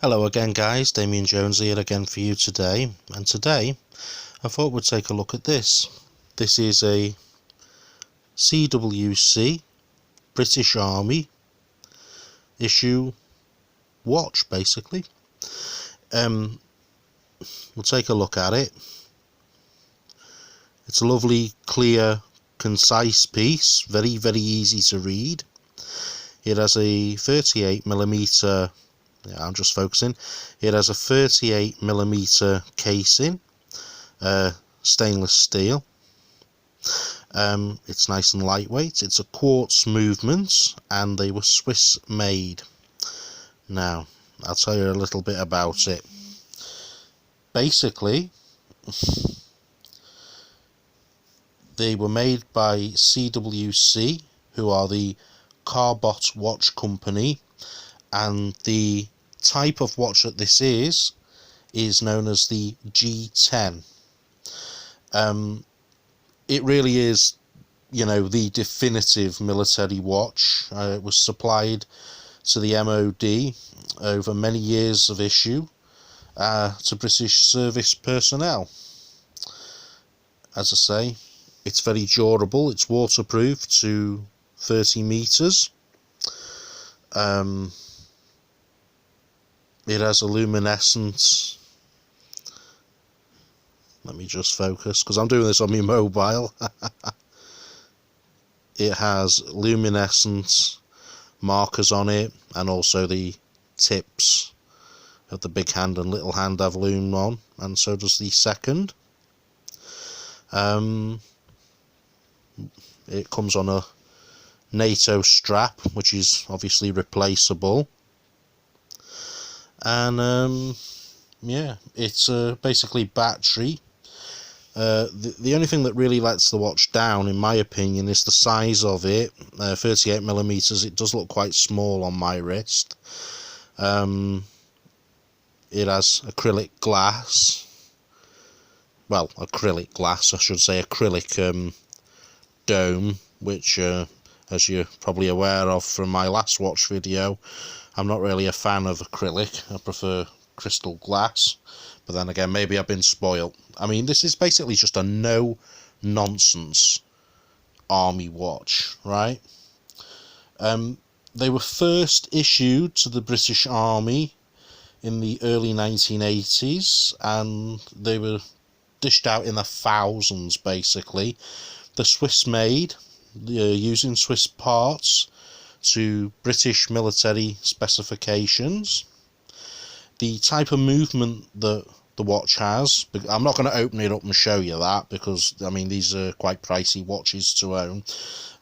Hello again guys, Damien Jones here again for you today, and today I thought we'd take a look at this. This is a CWC British Army issue watch basically. We'll take a look at it. It's a lovely, clear, concise piece, very easy to read. It has a 38mm, I'm just focusing, it has a 38mm casing, stainless steel. It's nice and lightweight. It's a quartz movement and they were Swiss made. Now I'll tell you a little bit about it. Basically they were made by CWC, who are the Carbot watch company, and the type of watch that this is known as the G10. It really is, the definitive military watch. It was supplied to the MOD over many years of issue to British service personnel. As I say, it's very durable. It's waterproof to 30 meters. It has a luminescent. Let me just focus because I'm doing this on my mobile. It has luminescent markers on it, and also the tips of the big hand and little hand have lume on, and so does the second. It comes on a NATO strap, which is obviously replaceable, and yeah, it's basically battery. The only thing that really lets the watch down, in my opinion, is the size of it. 38mm. It does look quite small on my wrist. It has acrylic glass. Well, acrylic glass, I should say, acrylic dome, which, as you're probably aware of from my last watch video, I'm not really a fan of acrylic. I prefer crystal glass, but then again, maybe I've been spoiled. I mean, this is basically just a no-nonsense army watch, right? They were first issued to the British Army in the early 1980s, and they were dished out in the thousands, basically. They're Swiss-made, using Swiss parts to British military specifications. The type of movement that the watch has, I'm not going to open it up and show you that, because I mean, these are quite pricey watches to own.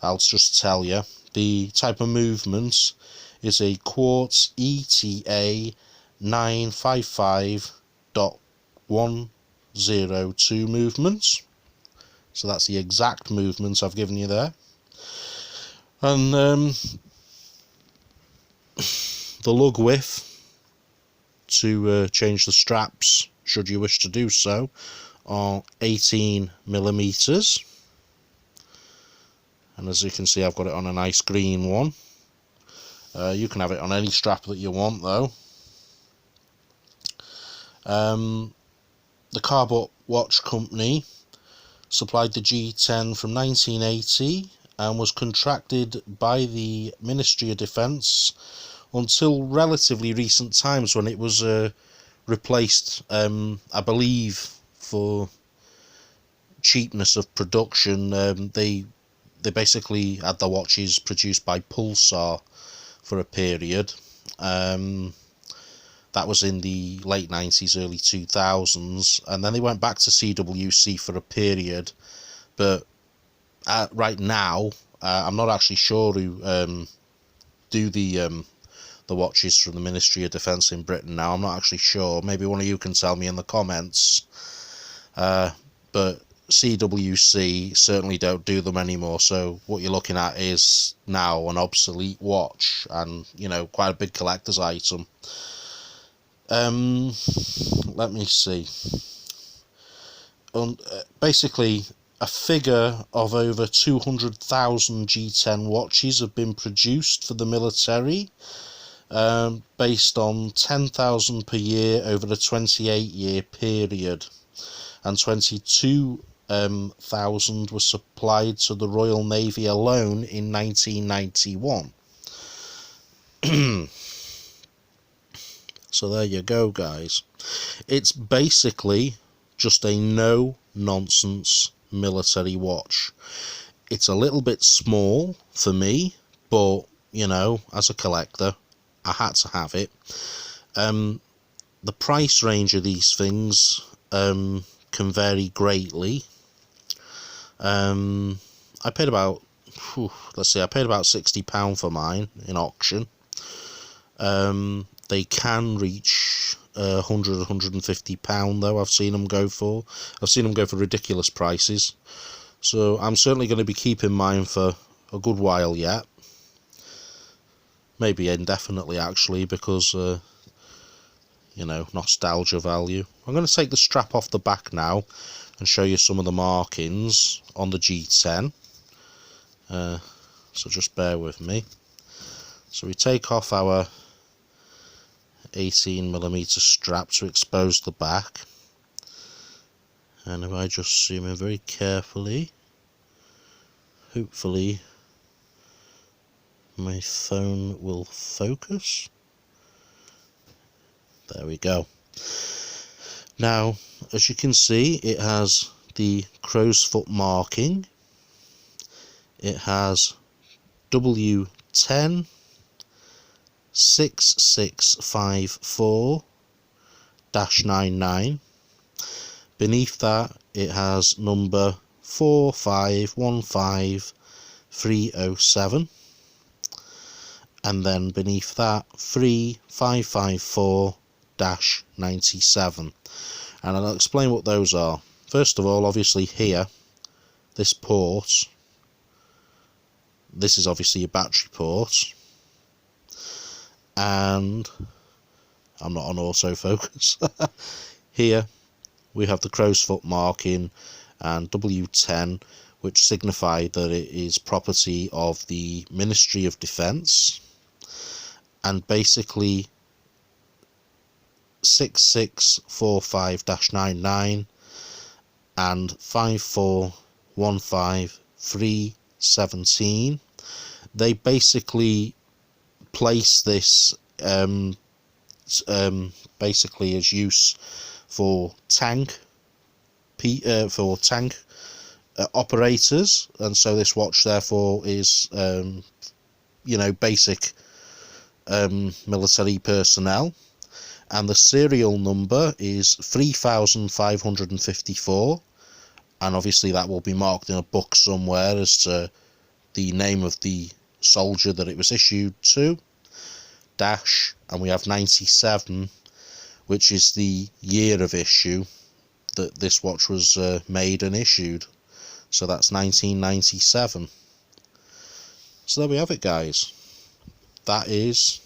I'll just tell you the type of movement is a quartz ETA 955.102 movements. So that's the exact movement I've given you there. And the lug width to change the straps, should you wish to do so, are 18mm. And as you can see, I've got it on a nice green one. You can have it on any strap that you want, though. The Carbot Watch Company supplied the G10 from 1980 and was contracted by the Ministry of Defence until relatively recent times, when it was replaced, I believe, for cheapness of production. They basically had the watches produced by Pulsar for a period. That was in the late 90s, early 2000s, and then they went back to CWC for a period. But right now, I'm not actually sure who do the watches from the Ministry of Defence in Britain now. I'm not actually sure. Maybe one of you can tell me in the comments. But CWC certainly don't do them anymore, so what you're looking at is now an obsolete watch, and quite a big collector's item. Let me see. Basically, a figure of over 200,000 G10 watches have been produced for the military. based on 10,000 per year over the 28-year period, and 22,000 was supplied to the Royal Navy alone in 1991. So there you go, guys. It's basically just a no-nonsense military watch. It's a little bit small for me, but, you know, as a collector, I had to have it. The price range of these things can vary greatly. I paid about, I paid about £60 for mine in auction. They can reach £100, £150 though. I've seen them go for ridiculous prices. So I'm certainly going to be keeping mine for a good while yet. Maybe indefinitely, actually, because you know, nostalgia value. I'm going to take the strap off the back now and show you some of the markings on the G10. So just bear with me. So we take off our 18mm strap to expose the back, and if I just zoom in very carefully, hopefully my phone will focus. There we go. Now, as you can see, it has the crow's foot marking. It has W10 6654-99. Beneath that, it has number 4515307, and then beneath that 3554-97. And I'll explain what those are. First of all, obviously here, this port, this is obviously your battery port, and I'm not on autofocus. Here we have the crow's foot marking and W10, which signify that it is property of the Ministry of Defence, and basically 6645-99 and 5415317. They basically place this basically as use for tank operators, and so this watch therefore is you know, basic military personnel. And the serial number is 3554, and obviously that will be marked in a book somewhere as to the name of the soldier that it was issued to, dash, and we have 97, which is the year of issue that this watch was made and issued. So that's 1997. So there we have it, guys. That is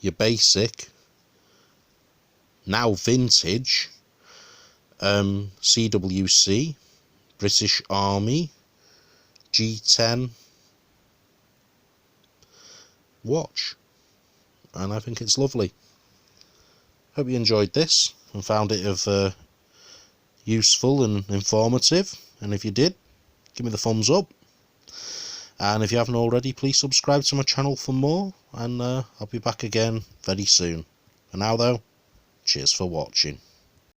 your basic, now vintage, CWC British Army G10 watch, and I think it's lovely. Hope you enjoyed this and found it of useful and informative, and if you did, give me the thumbs up, and if you haven't already, please subscribe to my channel for more, and I'll be back again very soon. For now though, cheers for watching.